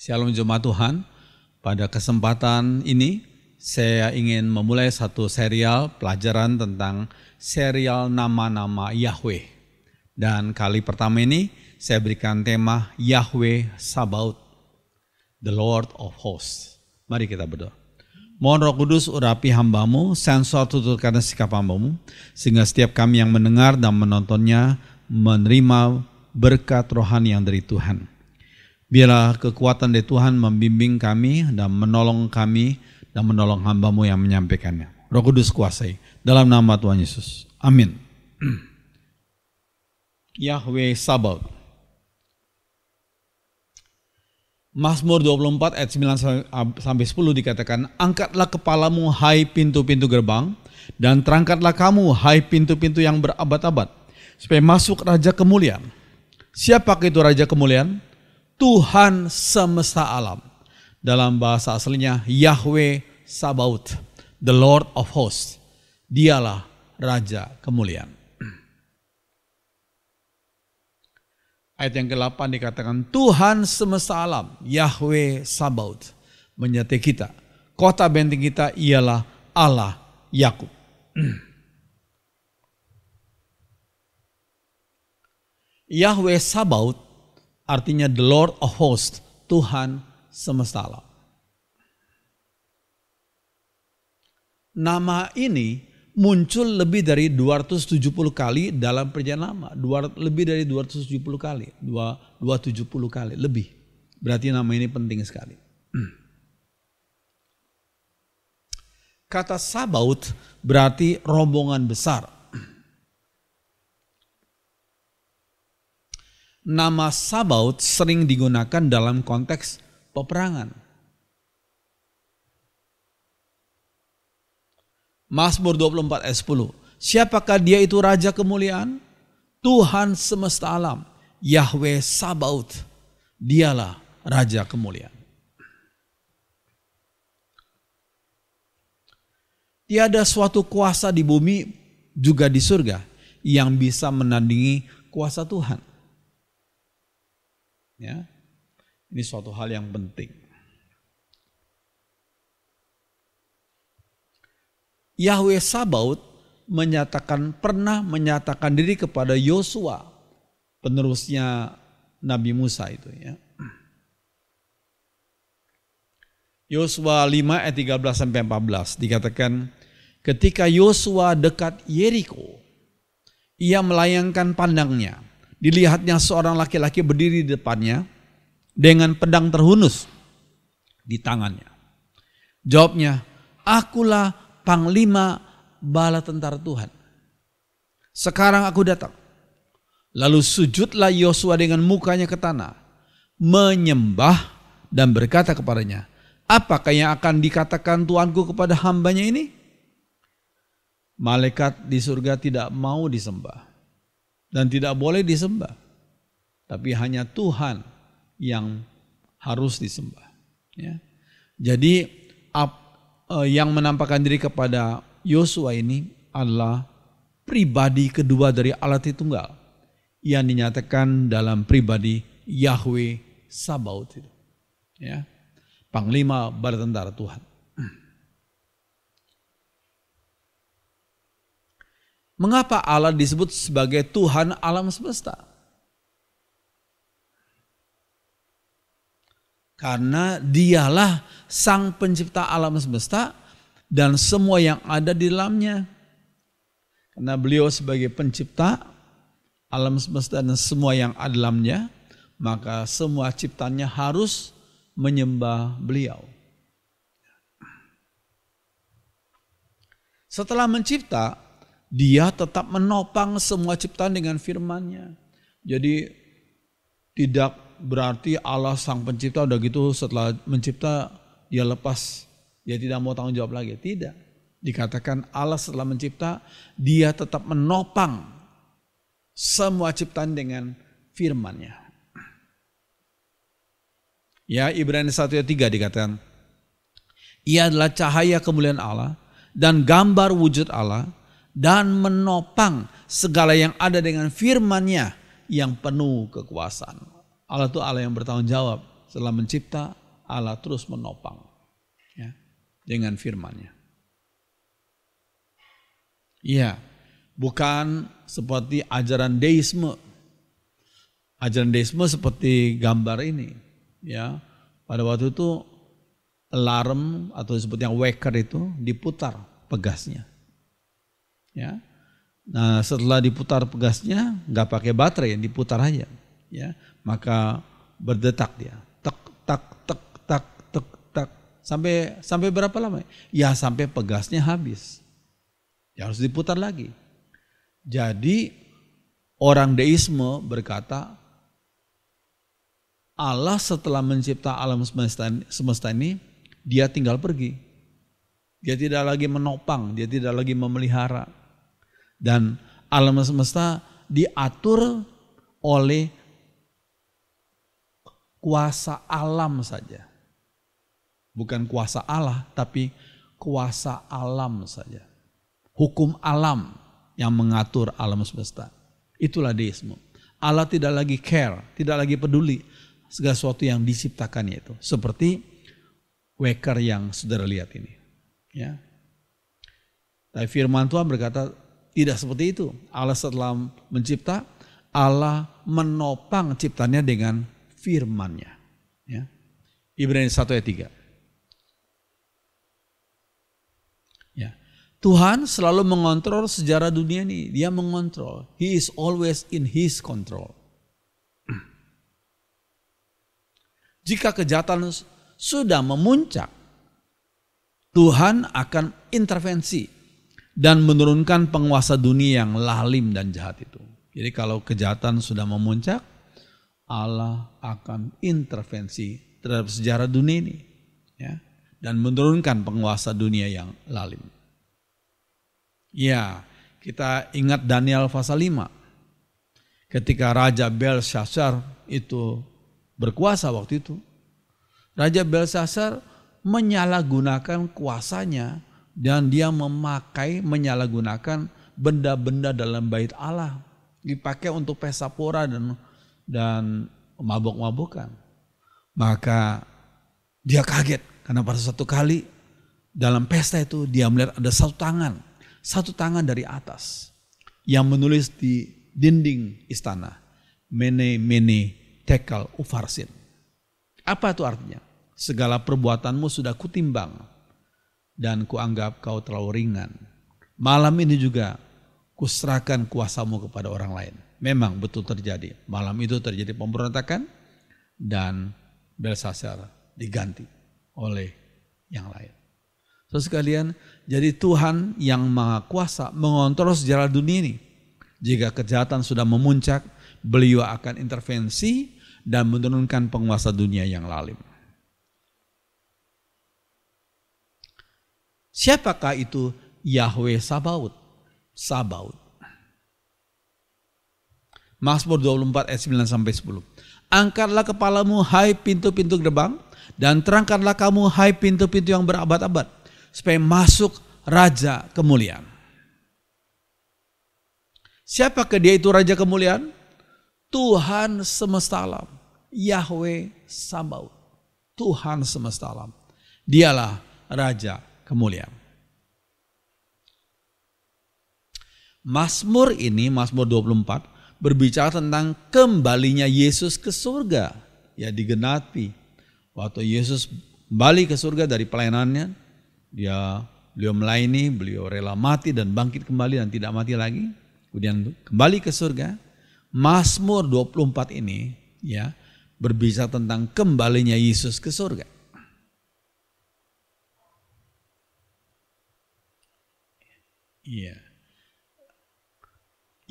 Shalom jemaat Tuhan, pada kesempatan ini saya ingin memulai satu serial pelajaran tentang serial nama-nama Yahweh. Dan kali pertama ini saya berikan tema Yahweh Sabaoth, the Lord of Hosts. Mari kita berdoa. Mohon Roh Kudus urapi hambamu, sensor tutupkan sikap hambamu, sehingga setiap kami yang mendengar dan menontonnya menerima berkat rohani yang dari Tuhan. Biarlah kekuatan dari Tuhan membimbing kami dan menolong kami dan menolong hambamu yang menyampaikannya. Roh Kudus kuasai dalam nama Tuhan Yesus. Amin. Yahweh Sabaoth. Mazmur 24 ayat 9 sampai 10 dikatakan, angkatlah kepalamu hai pintu-pintu gerbang, dan terangkatlah kamu hai pintu-pintu yang berabad-abad, supaya masuk Raja Kemuliaan. Siapakah itu Raja Kemuliaan? Tuhan semesta alam. Dalam bahasa aslinya Yahweh Sabaoth, the Lord of Hosts. Dialah Raja Kemuliaan. Ayat yang ke-8 dikatakan Tuhan semesta alam, Yahweh Sabaoth, menyertai kita. Kota benteng kita ialah Allah Yakub. Yahweh Sabaoth artinya the Lord of Hosts, Tuhan semesta alam. Nama ini muncul lebih dari 270 kali dalam perjanjian lama. Lebih dari 270 kali. 270 kali lebih. Berarti nama ini penting sekali. Kata Sabaoth berarti rombongan besar. Nama Sabaoth sering digunakan dalam konteks peperangan. Mazmur 24 ayat 10. Siapakah dia itu Raja Kemuliaan? Tuhan semesta alam, Yahweh Sabaoth. Dialah Raja Kemuliaan. Tiada suatu kuasa di bumi juga di surga yang bisa menandingi kuasa Tuhan. Ya, ini suatu hal yang penting. Yahweh Sabaoth pernah menyatakan diri kepada Yosua, penerusnya Nabi Musa itu ya. Yosua 5 ayat 13 sampai 14 dikatakan, ketika Yosua dekat Yeriko, ia melayangkan pandangnya. Dilihatnya seorang laki-laki berdiri di depannya dengan pedang terhunus di tangannya. Jawabnya, akulah panglima bala tentara Tuhan. Sekarang aku datang. Lalu sujudlah Yosua dengan mukanya ke tanah, menyembah dan berkata kepadanya, apakah yang akan dikatakan Tuanku kepada hambanya ini? Malaikat di surga tidak mau disembah dan tidak boleh disembah, tapi hanya Tuhan yang harus disembah. Ya. Jadi yang menampakkan diri kepada Yosua ini adalah pribadi kedua dari Allah Tritunggal yang dinyatakan dalam pribadi Yahweh Sabaoth itu. Ya. Panglima bala tentara Tuhan. Mengapa Allah disebut sebagai Tuhan alam semesta? Karena dialah sang pencipta alam semesta dan semua yang ada di dalamnya. Karena beliau sebagai pencipta alam semesta dan semua yang ada di dalamnya, maka semua ciptanya harus menyembah beliau. Setelah mencipta, dia tetap menopang semua ciptaan dengan firman-Nya. Jadi tidak berarti Allah sang pencipta udah gitu setelah mencipta dia lepas, dia tidak mau tanggung jawab lagi. Tidak. Dikatakan Allah setelah mencipta dia tetap menopang semua ciptaan dengan firman-Nya. Ya, Ibrani 1 ayat 3 dikatakan, ia adalah cahaya kemuliaan Allah dan gambar wujud Allah, dan menopang segala yang ada dengan firman-Nya yang penuh kekuasaan. Allah itu Allah yang bertanggung jawab setelah mencipta, Allah terus menopang ya, dengan firman-Nya. Iya, bukan seperti ajaran deisme. Ajaran deisme seperti gambar ini ya. Pada waktu itu alarm atau seperti yang waker itu diputar pegasnya. Ya. Nah, setelah diputar pegasnya nggak pakai baterai, diputar aja ya. Maka berdetak dia. Tek tak tek tak tek tak sampai berapa lama? Ya sampai pegasnya habis. Ya harus diputar lagi. Jadi orang deisme berkata Allah setelah mencipta alam semesta ini, dia tinggal pergi. Dia tidak lagi menopang, dia tidak lagi memelihara. Dan alam semesta diatur oleh kuasa alam saja. Bukan kuasa Allah, tapi kuasa alam saja. Hukum alam yang mengatur alam semesta. Itulah deisme. Allah tidak lagi care, tidak lagi peduli segala sesuatu yang diciptakannya itu. Seperti waker yang saudara lihat ini. Ya. Tapi firman Tuhan berkata tidak seperti itu. Allah setelah mencipta, Allah menopang ciptanya dengan firman-Nya. Ya. Ibrani 1 ayat 3. Ya. Tuhan selalu mengontrol sejarah dunia ini. Dia mengontrol. He is always in His control. Jika kejahatan sudah memuncak, Tuhan akan intervensi dan menurunkan penguasa dunia yang lalim dan jahat itu. Jadi kalau kejahatan sudah memuncak, Allah akan intervensi terhadap sejarah dunia ini, ya, dan menurunkan penguasa dunia yang lalim. Ya, kita ingat Daniel pasal 5. Ketika Raja Belshazzar itu berkuasa waktu itu, Raja Belshazzar menyalahgunakan kuasanya dan dia menyalahgunakan benda-benda dalam bait Allah, dipakai untuk pesta pora dan mabok-mabokan. Maka dia kaget karena pada satu kali dalam pesta itu dia melihat ada satu tangan dari atas yang menulis di dinding istana, Mene Mene Tekel Ufarsin. Apa itu artinya? Segala perbuatanmu sudah kutimbang dan kuanggap kau terlalu ringan. Malam ini juga kuserahkan kuasamu kepada orang lain. Memang betul terjadi. Malam itu terjadi pemberontakan dan Belshazzar diganti oleh yang lain. Saudara sekalian, jadi Tuhan yang Maha Kuasa mengontrol sejarah dunia ini. Jika kejahatan sudah memuncak, beliau akan intervensi dan menurunkan penguasa dunia yang lalim. Siapakah itu Yahweh Sabaoth? Sabaoth. Mazmur 24 ayat 9 sampai 10. Angkatlah kepalamu hai pintu-pintu gerbang, dan terangkanlah kamu hai pintu-pintu yang berabad-abad, supaya masuk Raja kemuliaan. Siapakah dia itu Raja kemuliaan? Tuhan semesta alam, Yahweh Sabaoth, Tuhan semesta alam. Dialah Raja kemuliaan. Mazmur ini, Mazmur 24, berbicara tentang kembalinya Yesus ke surga. Ya, digenapi. Waktu Yesus kembali ke surga dari pelayanannya, beliau melayani, beliau rela mati dan bangkit kembali dan tidak mati lagi. Kemudian kembali ke surga. Mazmur 24 ini ya berbicara tentang kembalinya Yesus ke surga. Iya.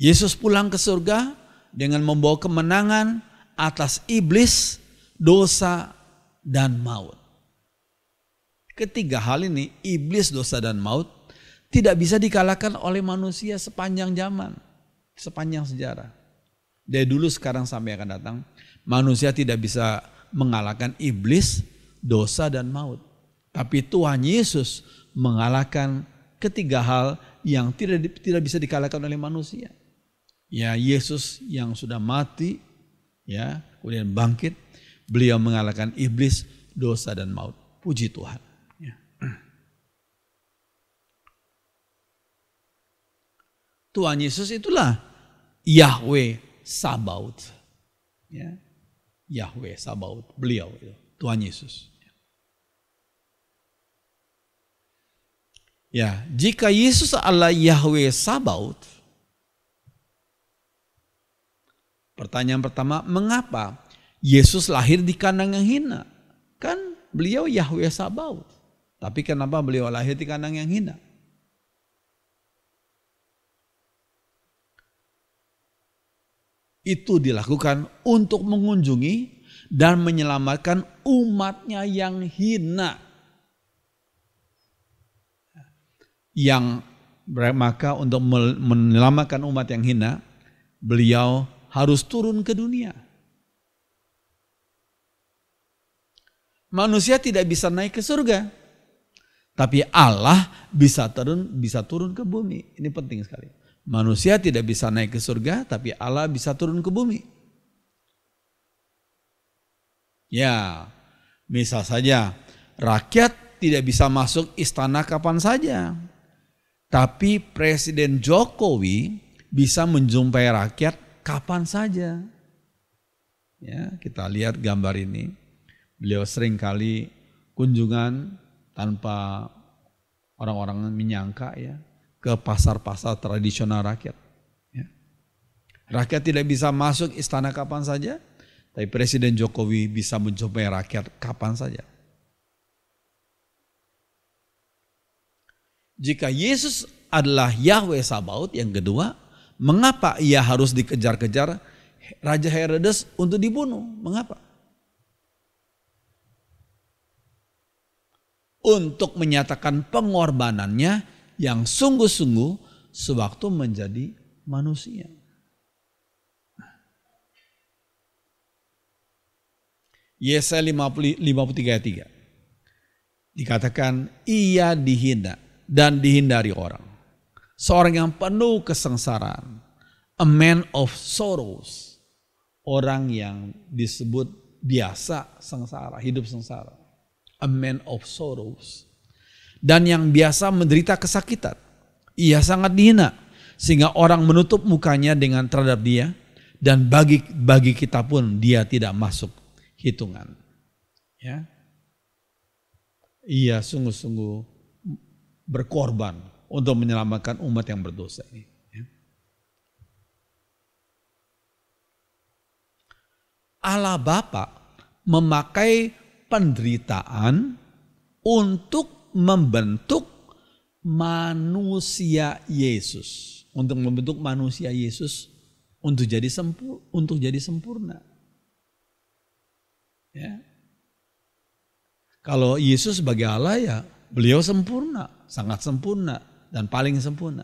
Yesus pulang ke surga dengan membawa kemenangan atas iblis, dosa, dan maut. Ketiga hal ini, iblis, dosa, dan maut, tidak bisa dikalahkan oleh manusia sepanjang zaman, sepanjang sejarah. Dari dulu, sekarang, sampai akan datang, manusia tidak bisa mengalahkan iblis, dosa, dan maut. Tapi Tuhan Yesus mengalahkan ketiga hal yang tidak bisa dikalahkan oleh manusia. Ya, Yesus yang sudah mati, ya, kemudian bangkit, Beliau mengalahkan iblis, dosa dan maut. Puji Tuhan. Ya. Tuhan Yesus itulah Yahweh Sabaoth. Ya. Yahweh Sabaoth, beliau itu, Tuhan Yesus. Ya, jika Yesus adalah Yahweh Sabaoth, pertanyaan pertama, mengapa Yesus lahir di kandang yang hina? Kan beliau Yahweh Sabaoth. Tapi kenapa beliau lahir di kandang yang hina? Itu dilakukan untuk mengunjungi dan menyelamatkan umatnya yang hina. Maka untuk menyelamatkan umat yang hina, beliau harus turun ke dunia. Manusia tidak bisa naik ke surga, tapi Allah bisa turun ke bumi. Ini penting sekali. Manusia tidak bisa naik ke surga, tapi Allah bisa turun ke bumi. Ya, misal saja rakyat tidak bisa masuk istana kapan saja, tapi Presiden Jokowi bisa menjumpai rakyat kapan saja. Ya, kita lihat gambar ini. Beliau sering kali kunjungan tanpa orang-orang menyangka ya ke pasar-pasar tradisional rakyat. Ya. Rakyat tidak bisa masuk istana kapan saja, tapi Presiden Jokowi bisa menjumpai rakyat kapan saja. Jika Yesus adalah Yahweh Sabaoth, yang kedua, mengapa ia harus dikejar-kejar Raja Herodes untuk dibunuh? Mengapa? Untuk menyatakan pengorbanannya yang sungguh-sungguh sewaktu menjadi manusia. Yesaya 53 ayat 3 dikatakan ia dihina dan dihindari orang. Seorang yang penuh kesengsaraan. A man of sorrows. Orang yang disebut biasa sengsara, hidup sengsara. A man of sorrows. Dan yang biasa menderita kesakitan. Ia sangat dihina. Sehingga orang menutup mukanya dengan terhadap dia. Dan bagi kita pun dia tidak masuk hitungan. Ya. Ia sungguh-sungguh berkorban untuk menyelamatkan umat yang berdosa ini. Ya. Allah Bapa memakai penderitaan untuk membentuk manusia Yesus, untuk membentuk manusia Yesus untuk jadi sempurna. Ya. Kalau Yesus sebagai Allah ya beliau sempurna, sangat sempurna dan paling sempurna.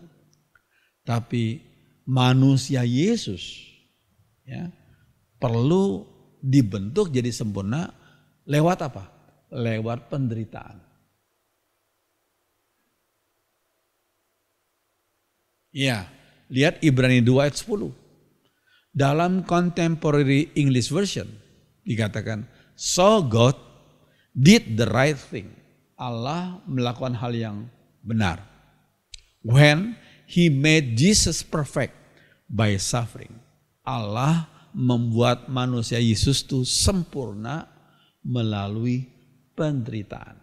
Tapi manusia Yesus ya perlu dibentuk jadi sempurna lewat apa? Lewat penderitaan. Ya, lihat Ibrani 2 ayat 10. Dalam Contemporary English Version dikatakan, so God did the right thing. Allah melakukan hal yang benar. When he made Jesus perfect by suffering. Allah membuat manusia Yesus itu sempurna melalui penderitaan.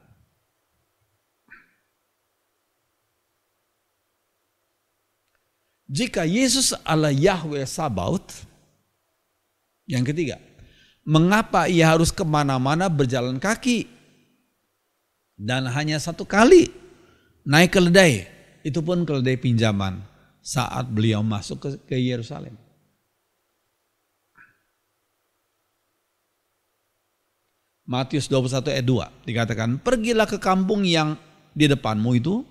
Jika Yesus adalah Yahweh Sabaoth, yang ketiga, mengapa ia harus kemana-mana berjalan kaki? Dan hanya satu kali naik keledai, itu pun keledai pinjaman saat beliau masuk ke Yerusalem. Matius 21 ayat 2 dikatakan, pergilah ke kampung yang di depanmu itu,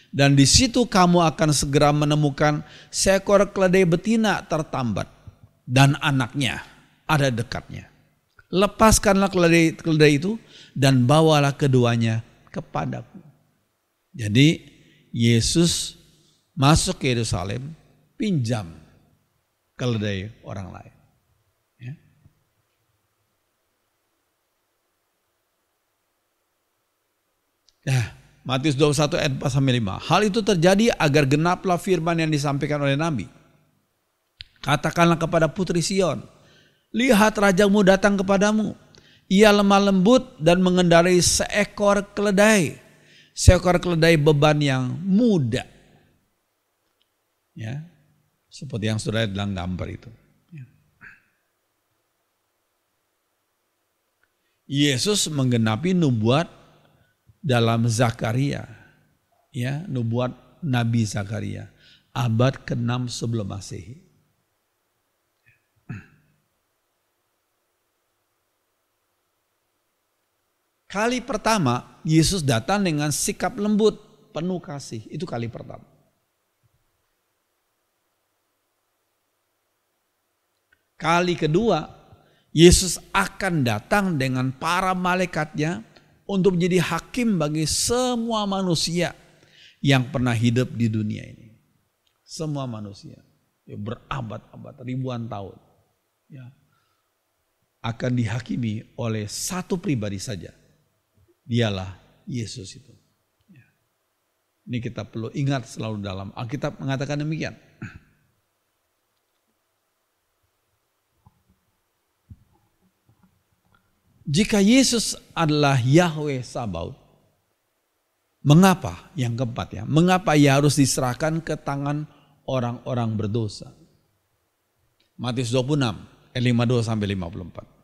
dan di situ kamu akan segera menemukan seekor keledai betina tertambat dan anaknya ada dekatnya. Lepaskanlah keledai itu dan bawalah keduanya kepadaku. Jadi Yesus masuk ke Yerusalem, pinjam keledai orang lain. Ya. Nah, Matius 21 ayat 4-5. Hal itu terjadi agar genaplah firman yang disampaikan oleh Nabi. Katakanlah kepada putri Sion, lihat rajamu datang kepadamu. Ia lemah lembut dan mengendarai seekor keledai. Seekor keledai beban yang mudah. Ya, seperti yang sudah dalam gambar itu. Yesus menggenapi nubuat dalam Zakaria, ya, nubuat Nabi Zakaria, abad ke-6 sebelum Masehi. Kali pertama Yesus datang dengan sikap lembut, penuh kasih, itu kali pertama. Kali kedua, Yesus akan datang dengan para malaikatnya untuk menjadi hakim bagi semua manusia yang pernah hidup di dunia ini. Semua manusia, ya, berabad-abad, ribuan tahun, ya, akan dihakimi oleh satu pribadi saja. Dialah Yesus itu. Ya. Ini kita perlu ingat selalu dalam Alkitab mengatakan demikian. Jika Yesus adalah Yahweh Sabaoth, mengapa yang keempat ya? Mengapa ia harus diserahkan ke tangan orang-orang berdosa? Matius 26 ayat 52-54.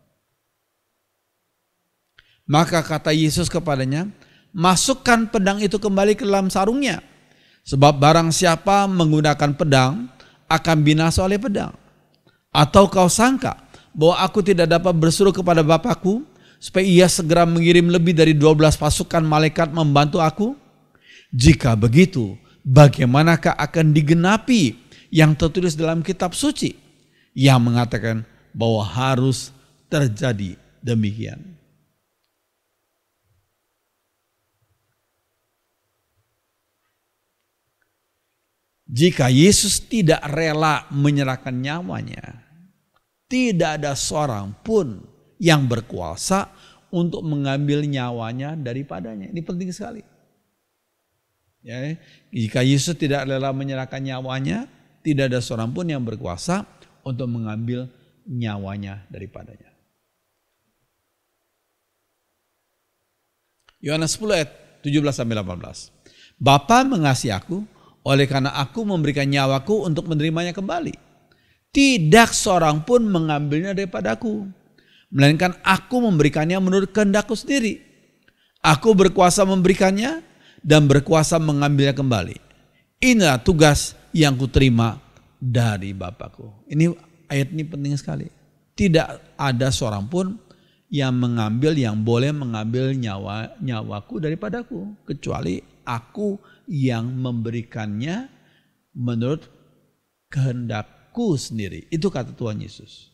Maka kata Yesus kepadanya, masukkan pedang itu kembali ke dalam sarungnya. Sebab barang siapa menggunakan pedang akan binasa oleh pedang. Atau kau sangka bahwa aku tidak dapat bersuruh kepada Bapakku supaya ia segera mengirim lebih dari 12 pasukan malaikat membantu aku? Jika begitu, bagaimanakah akan digenapi yang tertulis dalam kitab suci yang mengatakan bahwa harus terjadi demikian? Jika Yesus tidak rela menyerahkan nyawanya, tidak ada seorang pun yang berkuasa untuk mengambil nyawanya daripadanya. Ini penting sekali. Ya, jika Yesus tidak rela menyerahkan nyawanya, tidak ada seorang pun yang berkuasa untuk mengambil nyawanya daripadanya. Yohanes 10 ayat 17-18. Bapa mengasihi aku, oleh karena aku memberikan nyawaku untuk menerimanya kembali. Tidak seorang pun mengambilnya daripadaku, melainkan aku memberikannya menurut kehendakku sendiri. Aku berkuasa memberikannya dan berkuasa mengambilnya kembali. Inilah tugas yang kuterima dari Bapakku. Ini ayat ini penting sekali. Tidak ada seorang pun yang boleh mengambil nyawaku daripadaku, kecuali aku yang memberikannya menurut kehendakku sendiri. Itu kata Tuhan Yesus.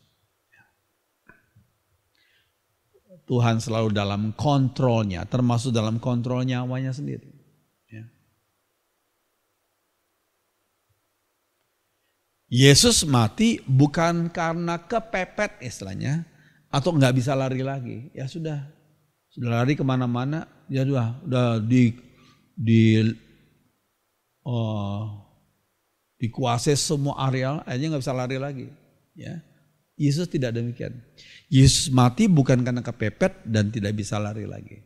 Tuhan selalu dalam kontrolnya, termasuk dalam kontrol nyawanya sendiri. Ya. Yesus mati bukan karena kepepet istilahnya, atau nggak bisa lari lagi. Ya sudah lari kemana-mana, ya udah dikuasai semua areal, akhirnya nggak bisa lari lagi. Ya, Yesus tidak demikian. Yesus mati bukan karena kepepet dan tidak bisa lari lagi.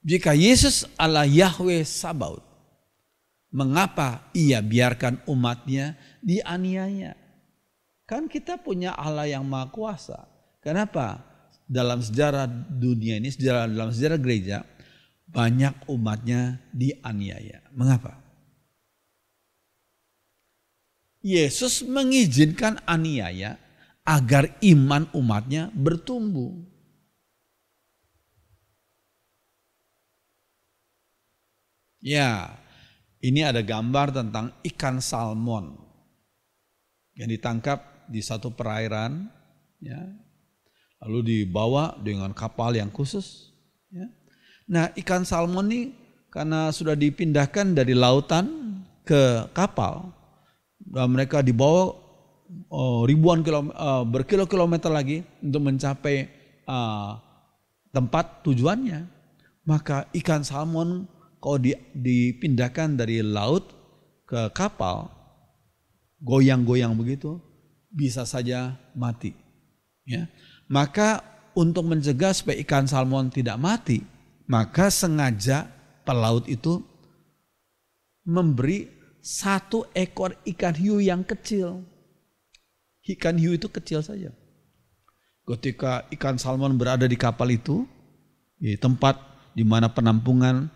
Jika Yesus adalah Yahweh Sabaoth, mengapa ia biarkan umatnya dianiaya? Kan kita punya Allah yang Maha Kuasa. Kenapa? Dalam sejarah dunia ini, dalam sejarah gereja, banyak umatnya dianiaya. Mengapa? Yesus mengizinkan aniaya agar iman umatnya bertumbuh. Ya, ini ada gambar tentang ikan salmon yang ditangkap di satu perairan, ya, lalu dibawa dengan kapal yang khusus. Ya. Nah, ikan salmon ini karena sudah dipindahkan dari lautan ke kapal, dan mereka dibawa berkilo-kilometer lagi untuk mencapai tempat tujuannya. Maka ikan salmon kalau dipindahkan dari laut ke kapal, goyang-goyang begitu, bisa saja mati. Ya. Maka untuk mencegah supaya ikan salmon tidak mati, maka sengaja pelaut itu memberi 1 ekor ikan hiu yang kecil. Ikan hiu itu kecil saja. Ketika ikan salmon berada di kapal itu, di tempat di mana penampungan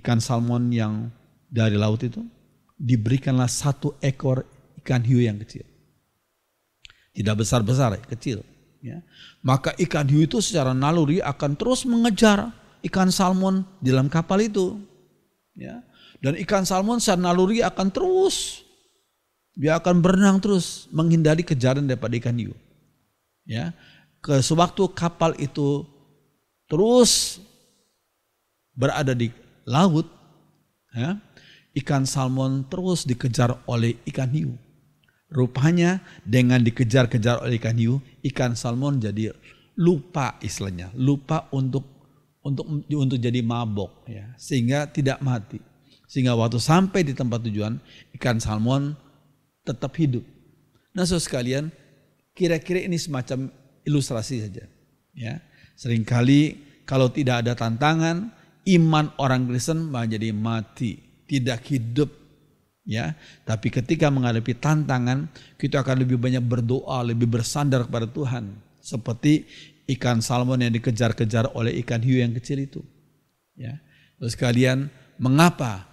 ikan salmon yang dari laut itu, diberikanlah 1 ekor ikan hiu yang kecil. Tidak besar-besar, kecil. Ya. Maka ikan hiu itu secara naluri akan terus mengejar ikan salmon di dalam kapal itu. Ya. Dan ikan salmon secara naluri akan terus, dia akan berenang terus menghindari kejaran daripada ikan hiu. Ya. Sewaktu kapal itu terus berada di laut, ya, ikan salmon terus dikejar oleh ikan hiu. Rupanya dengan dikejar-kejar oleh ikan hiu, ikan salmon jadi lupa istilahnya, lupa untuk jadi mabok, ya, sehingga tidak mati. Sehingga waktu sampai di tempat tujuan, ikan salmon tetap hidup. Nah, saudara sekalian, kira-kira ini semacam ilustrasi saja. Ya, seringkali kalau tidak ada tantangan, iman orang Kristen menjadi mati, tidak hidup. Ya, tapi ketika menghadapi tantangan, kita akan lebih banyak berdoa, lebih bersandar kepada Tuhan, seperti ikan salmon yang dikejar-kejar oleh ikan hiu yang kecil itu. Ya, terus sekalian, mengapa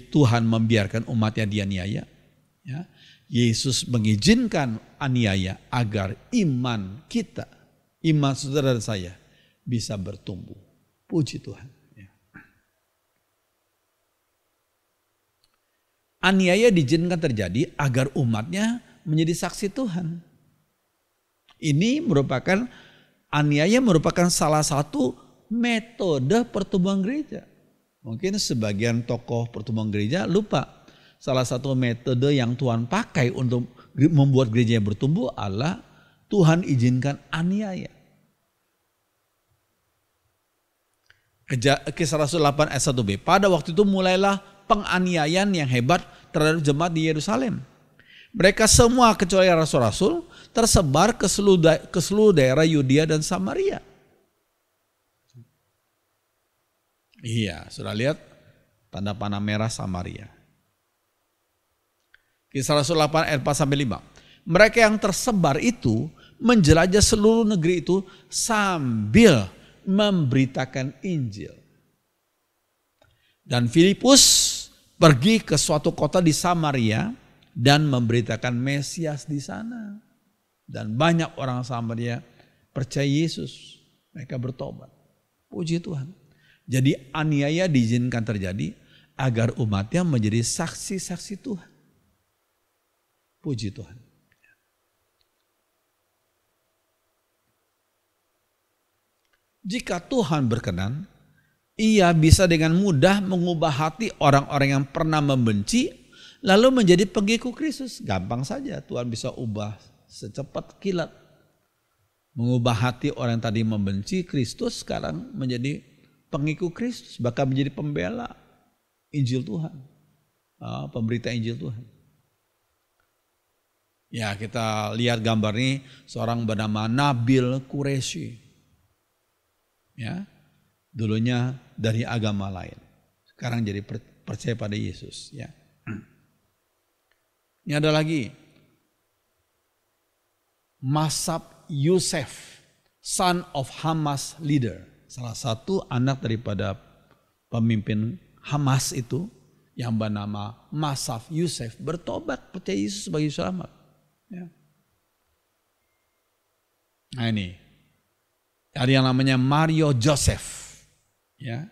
Tuhan membiarkan umatnya dianiaya? Ya, Yesus mengizinkan aniaya agar iman kita, iman saudara dan saya bisa bertumbuh. Puji Tuhan. Ya. Aniaya diizinkan terjadi agar umatnya menjadi saksi Tuhan. Ini merupakan, aniaya merupakan salah satu metode pertumbuhan gereja. Mungkin sebagian tokoh pertumbuhan gereja lupa. Salah satu metode yang Tuhan pakai untuk membuat gereja bertumbuh adalah Tuhan izinkan aniaya. Kisah Rasul 8 ayat 1b. Pada waktu itu mulailah penganiayaan yang hebat terhadap jemaat di Yerusalem. Mereka semua kecuali rasul-rasul tersebar ke seluruh daerah Yudea dan Samaria. Iya, sudah lihat tanda panah merah Samaria. Kisah Rasul 8 ayat 4-5. Mereka yang tersebar itu menjelajah seluruh negeri itu sambil memberitakan Injil. Dan Filipus pergi ke suatu kota di Samaria dan memberitakan Mesias di sana. Dan banyak orang Samaria percaya Yesus. Mereka bertobat. Puji Tuhan. Jadi aniaya diizinkan terjadi agar umatnya menjadi saksi-saksi Tuhan. Puji Tuhan. Jika Tuhan berkenan, Ia bisa dengan mudah mengubah hati orang-orang yang pernah membenci lalu menjadi pengikut Kristus. Gampang saja Tuhan bisa ubah secepat kilat. Mengubah hati orang yang tadi membenci Kristus sekarang menjadi pengikut Kristus, bahkan menjadi pembela Injil Tuhan. Pemberita Injil Tuhan. Ya, kita lihat gambar ini, seorang bernama Nabil Qureshi. Ya, dulunya dari agama lain, sekarang jadi percaya pada Yesus. Ya. Ini ada lagi, Mus'ab Yusuf, son of Hamas leader. Salah satu anak daripada pemimpin Hamas itu yang bernama Mus'ab Yusuf bertobat percaya Yesus sebagai selamat. Ya. Nah ini ada yang namanya Mario Joseph. Ya,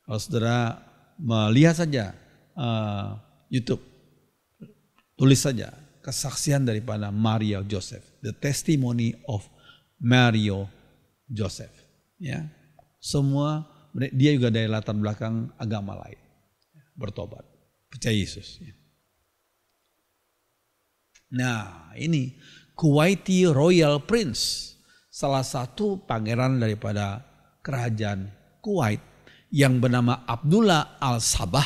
kalau saudara melihat saja YouTube, tulis saja kesaksian daripada Mario Joseph, the testimony of Mario Joseph. Ya, semua dia juga dari latar belakang agama lain, bertobat, percaya Yesus. Ya. Nah ini Kuwaiti Royal Prince, salah satu pangeran daripada kerajaan Kuwait yang bernama Abdullah Al-Sabah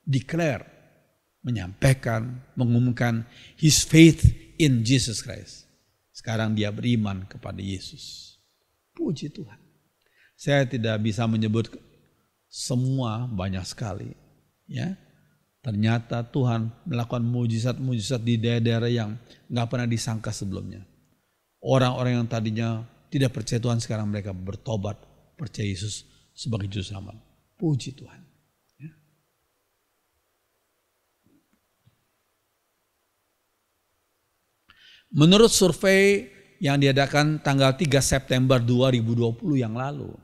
declare, menyampaikan, mengumumkan his faith in Jesus Christ. Sekarang dia beriman kepada Yesus. Puji Tuhan. Saya tidak bisa menyebut semua, banyak sekali. Ya, ternyata Tuhan melakukan mujizat-mujizat di daerah-daerah yang nggak pernah disangka sebelumnya. Orang-orang yang tadinya tidak percaya Tuhan, sekarang mereka bertobat, percaya Yesus sebagai juru selamat. Puji Tuhan. Ya. Menurut survei yang diadakan tanggal 3 September 2020 yang lalu,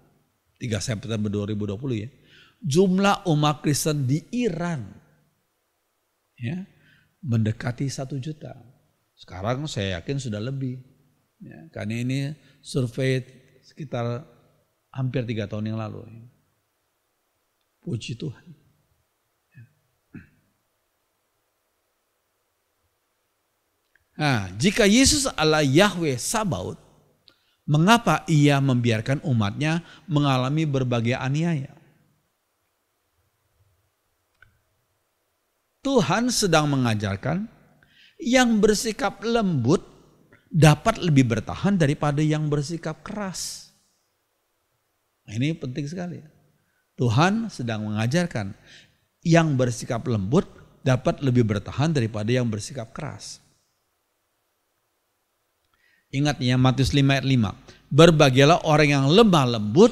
3 September 2020 ya, jumlah umat Kristen di Iran ya, mendekati 1 juta. Sekarang saya yakin sudah lebih. Ya, karena ini survei sekitar hampir 3 tahun yang lalu. Puji Tuhan. Nah, jika Yesus adalah Yahweh Sabaoth, mengapa ia membiarkan umatnya mengalami berbagai aniaya? Tuhan sedang mengajarkan yang bersikap lembut dapat lebih bertahan daripada yang bersikap keras. Nah, ini penting sekali. Tuhan sedang mengajarkan yang bersikap lembut dapat lebih bertahan daripada yang bersikap keras. Ingat ya, Matius 5 ayat 5. Berbahagialah orang yang lemah lembut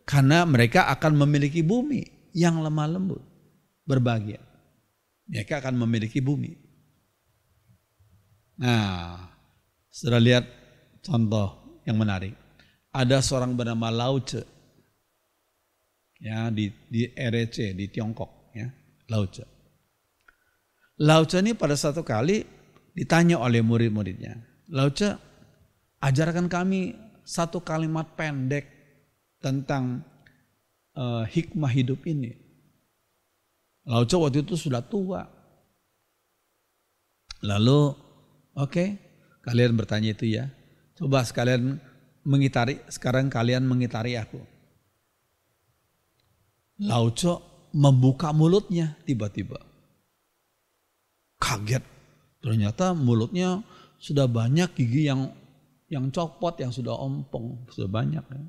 karena mereka akan memiliki bumi. Yang lemah lembut berbahagia. Mereka akan memiliki bumi. Nah, sudah lihat contoh yang menarik. Ada seorang bernama Lao Tse. Ya, di REC di Tiongkok ya, Lao Tse. Lao Tse ini pada satu kali ditanya oleh murid-muridnya. Lao Tse, ajarkan kami satu kalimat pendek tentang hikmah hidup ini. Lao Tse waktu itu sudah tua. Lalu, oke, kalian bertanya itu ya. Coba sekalian sekarang kalian mengitari aku. Lao Tse membuka mulutnya tiba-tiba. Kaget. Ternyata mulutnya sudah banyak gigi yang copot, yang sudah ompong, sudah banyak. Ya.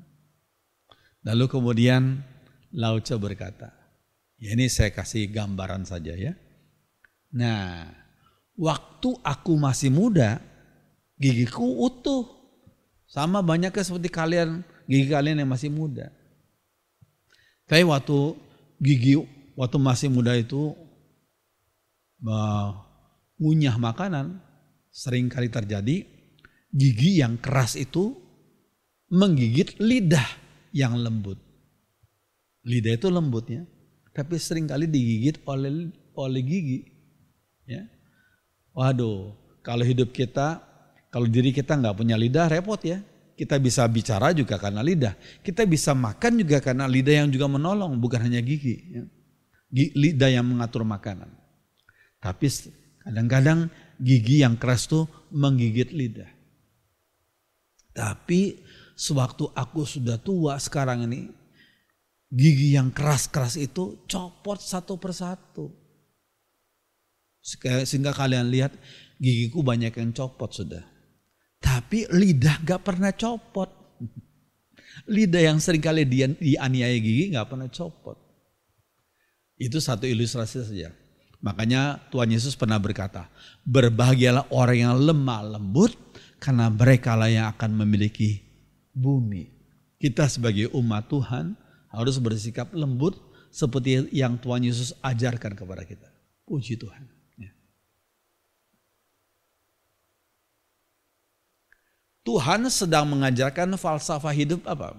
Lalu kemudian Lao Tse berkata, ya ini saya kasih gambaran saja ya. Nah, waktu aku masih muda, gigiku utuh. Sama banyaknya seperti kalian, gigi kalian yang masih muda. Tapi waktu masih muda itu mengunyah makanan, sering kali terjadi gigi yang keras itu menggigit lidah yang lembut. Lidah itu lembutnya, tapi seringkali digigit oleh gigi. Ya. Waduh, kalau hidup kita, kalau diri kita nggak punya lidah repot ya. Kita bisa bicara juga karena lidah. Kita bisa makan juga karena lidah yang juga menolong, bukan hanya gigi. Ya. Lidah yang mengatur makanan. Tapi kadang-kadang gigi yang keras tuh menggigit lidah. Tapi sewaktu aku sudah tua sekarang ini, gigi yang keras-keras itu copot satu persatu. Sehingga kalian lihat gigiku banyak yang copot sudah. Tapi lidah gak pernah copot. Lidah yang seringkali dianiaya gigi gak pernah copot. Itu satu ilustrasi saja. Makanya Tuhan Yesus pernah berkata, berbahagialah orang yang lemah lembut, karena mereka lah yang akan memiliki bumi. Kita sebagai umat Tuhan harus bersikap lembut seperti yang Tuhan Yesus ajarkan kepada kita. Puji Tuhan. Ya. Tuhan sedang mengajarkan falsafah hidup apa?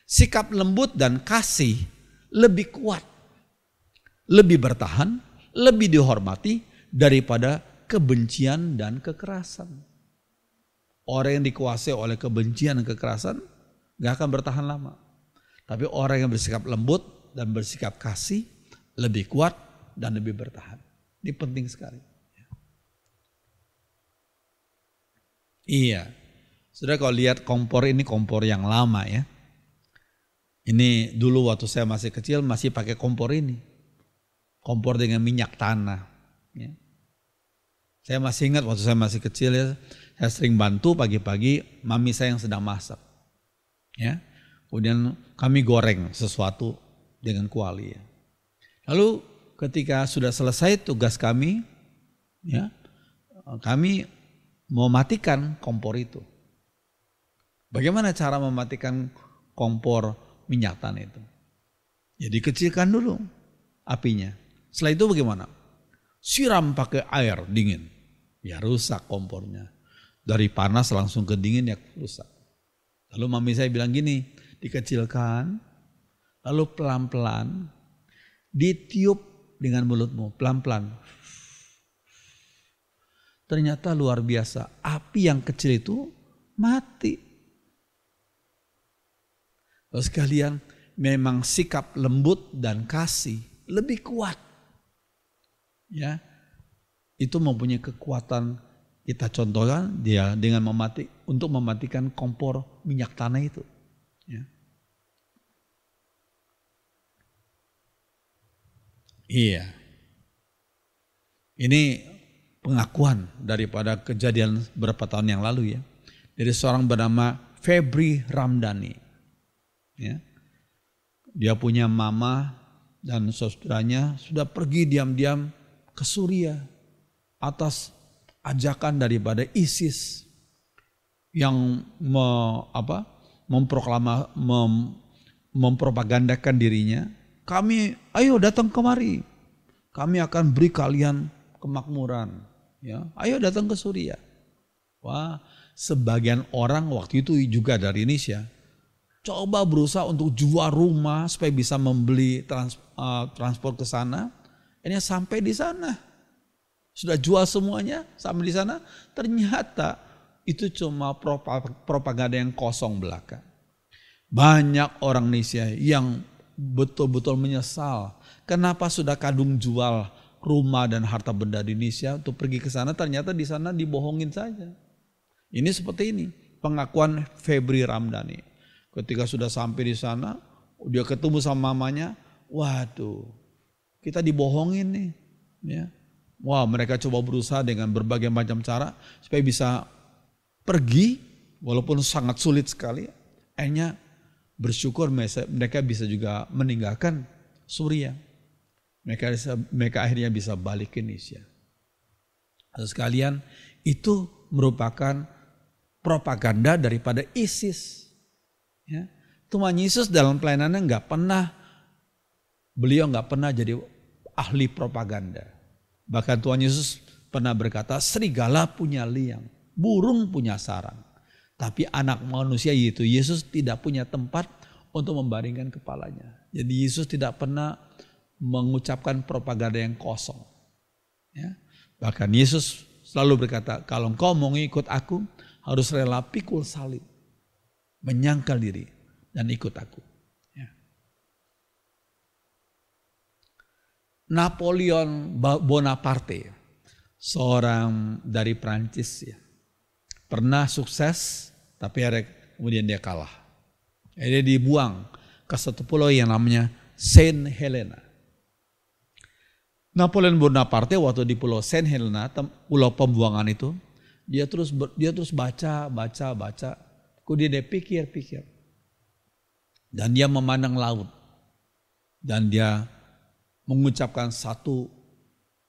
Sikap lembut dan kasih lebih kuat, lebih bertahan, lebih dihormati daripada kebencian dan kekerasan. Orang yang dikuasai oleh kebencian dan kekerasan gak akan bertahan lama. Tapi orang yang bersikap lembut dan bersikap kasih lebih kuat dan lebih bertahan. Ini penting sekali. Iya. Saudara kalau lihat kompor ini kompor yang lama ya. Ini dulu waktu saya masih kecil masih pakai kompor ini. Kompor dengan minyak tanah. Ya. Saya masih ingat waktu saya masih kecil ya, saya sering bantu pagi-pagi mami saya yang sedang masak. Ya. Kemudian kami goreng sesuatu dengan kuali ya. Lalu ketika sudah selesai tugas kami, ya, kami mematikan kompor itu. Bagaimana cara mematikan kompor minyak tanah itu? Ya dikecilkan dulu apinya. Setelah itu bagaimana? Siram pakai air dingin. Ya rusak kompornya. Dari panas langsung ke dingin ya rusak. Lalu mami saya bilang gini, dikecilkan, lalu pelan-pelan ditiup dengan mulutmu, pelan-pelan. Ternyata luar biasa, api yang kecil itu mati. Terus sekalian memang sikap lembut dan kasih lebih kuat. Ya. Itu mempunyai kekuatan, kita contohkan dia dengan untuk mematikan kompor minyak tanah itu. Ya. Iya. Ini pengakuan daripada kejadian beberapa tahun yang lalu ya. Dari seorang bernama Febri Ramdhani. Ya. Dia punya mama dan saudaranya sudah pergi diam-diam ke Suriah atas ajakan daripada ISIS yang mempropagandakan dirinya. Kami ayo datang kemari, kami akan beri kalian kemakmuran. Ya, ayo datang ke Suriah. Wah, sebagian orang waktu itu juga dari Indonesia coba berusaha untuk jual rumah supaya bisa membeli transport ke sana. Ini sampai di sana. Sudah jual semuanya sampai di sana. Ternyata itu cuma propaganda yang kosong belaka. Banyak orang Indonesia yang betul-betul menyesal. Kenapa sudah kadung jual rumah dan harta benda di Indonesia untuk pergi ke sana. Ternyata di sana dibohongin saja. Ini seperti ini. Pengakuan Febri Ramdhani. Ketika sudah sampai di sana, dia ketemu sama mamanya, waduh, kita dibohongin nih. Ya. Wah, mereka coba berusaha dengan berbagai macam cara supaya bisa pergi, walaupun sangat sulit sekali. Akhirnya bersyukur mereka bisa juga meninggalkan Suriah. Mereka akhirnya bisa balik ke Indonesia. Terus sekalian, itu merupakan propaganda daripada ISIS. Ya. Tuhan Yesus dalam pelayanannya beliau nggak pernah jadi ahli propaganda. Bahkan Tuhan Yesus pernah berkata, serigala punya liang, burung punya sarang. Tapi anak manusia yaitu Yesus tidak punya tempat untuk membaringkan kepalanya. Jadi Yesus tidak pernah mengucapkan propaganda yang kosong. Ya. Bahkan Yesus selalu berkata, kalau engkau mau ikut aku, harus rela pikul salib. Menyangkal diri dan ikut aku. Ya. Napoleon Bonaparte, seorang dari Prancis ya, pernah sukses tapi kemudian dia kalah. Dia dibuang ke satu pulau yang namanya Saint Helena. Napoleon Bonaparte waktu di pulau Saint Helena, pulau pembuangan itu, dia terus baca. Kemudian dia pikir. Dan dia memandang laut. Dan dia mengucapkan satu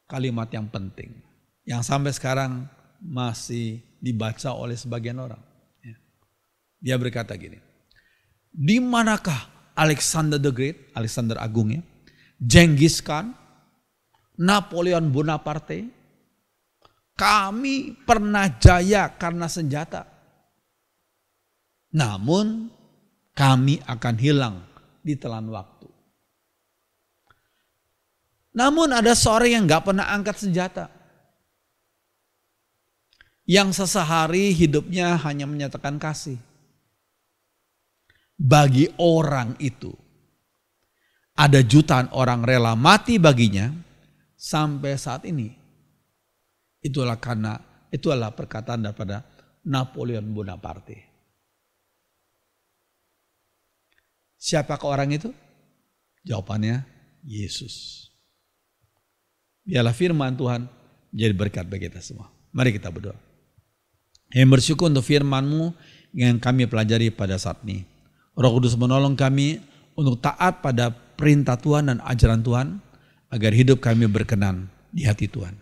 kalimat yang penting. Yang sampai sekarang masih dibaca oleh sebagian orang. Dia berkata gini. Di manakah Alexander the Great, Alexander Agung ya, Genghis Khan, Napoleon Bonaparte, kami pernah jaya karena senjata. Namun kami akan hilang di telan waktu. Namun ada seorang yang gak pernah angkat senjata. Yang sesehari hidupnya hanya menyatakan kasih. Bagi orang itu, ada jutaan orang rela mati baginya sampai saat ini. Itulah perkataan daripada Napoleon Bonaparte. Siapakah orang itu? Jawabannya Yesus. Biarlah firman Tuhan jadi berkat bagi kita semua. Mari kita berdoa. Yang bersyukur untuk firman-Mu yang kami pelajari pada saat ini. Roh Kudus menolong kami untuk taat pada perintah Tuhan dan ajaran Tuhan, agar hidup kami berkenan di hati Tuhan.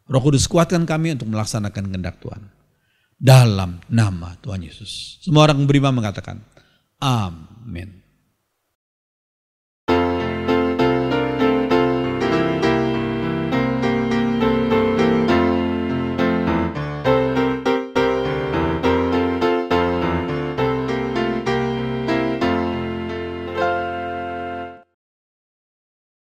Roh Kudus kuatkan kami untuk melaksanakan kehendak Tuhan. Dalam nama Tuhan Yesus. Semua orang beriman mengatakan, amin.